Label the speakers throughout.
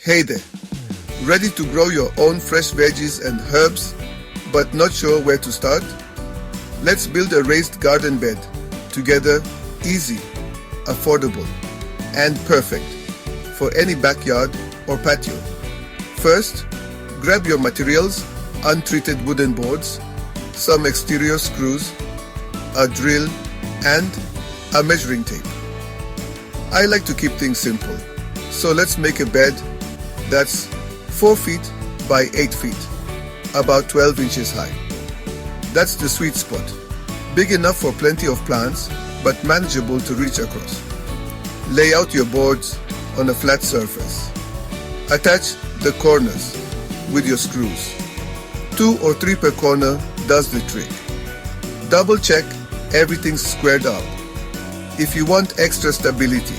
Speaker 1: Hey there! Ready to grow your own fresh veggies and herbs, but not sure where to start? Let's build a raised garden bed. Together, easy, affordable, and perfect for any backyard or patio. First, grab your materials: untreated wooden boards, some exterior screws, a drill, and a measuring tape. I like to keep things simple, so let's make a bed that's 4 feet by 8 feet, about 12 inches high. That's the sweet spot. Big enough for plenty of plants, but manageable to reach across. Lay out your boards on a flat surface. Attach the corners with your screws. 2 or 3 per corner does the trick. Double check everything's squared up. If you want extra stability,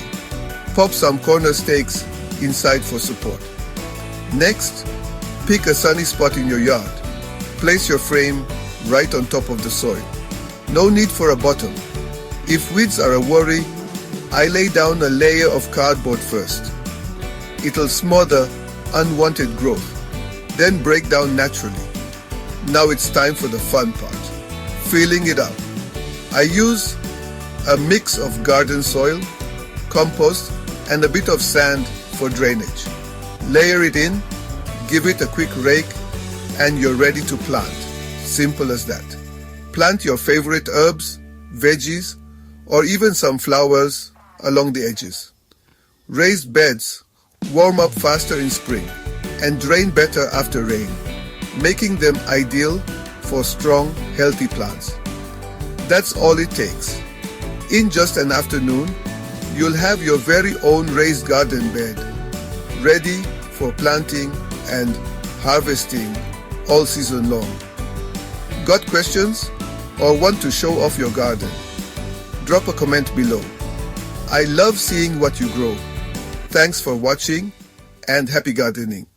Speaker 1: pop some corner stakes inside for support. Next, pick a sunny spot in your yard. Place your frame right on top of the soil. No need for a bottom. If weeds are a worry, I lay down a layer of cardboard first. It'll smother unwanted growth, then break down naturally. Now it's time for the fun part, filling it up. I use a mix of garden soil, compost, and a bit of sand for drainage. Layer it in, give it a quick rake, and you're ready to plant. Simple as that. Plant your favorite herbs, veggies, or even some flowers along the edges. Raised beds warm up faster in spring and drain better after rain, making them ideal for strong, healthy plants. That's all it takes. In just an afternoon, you'll have your very own raised garden bed, ready for planting and harvesting all season long. Got questions or want to show off your garden? Drop a comment below. I love seeing what you grow. Thanks for watching and happy gardening.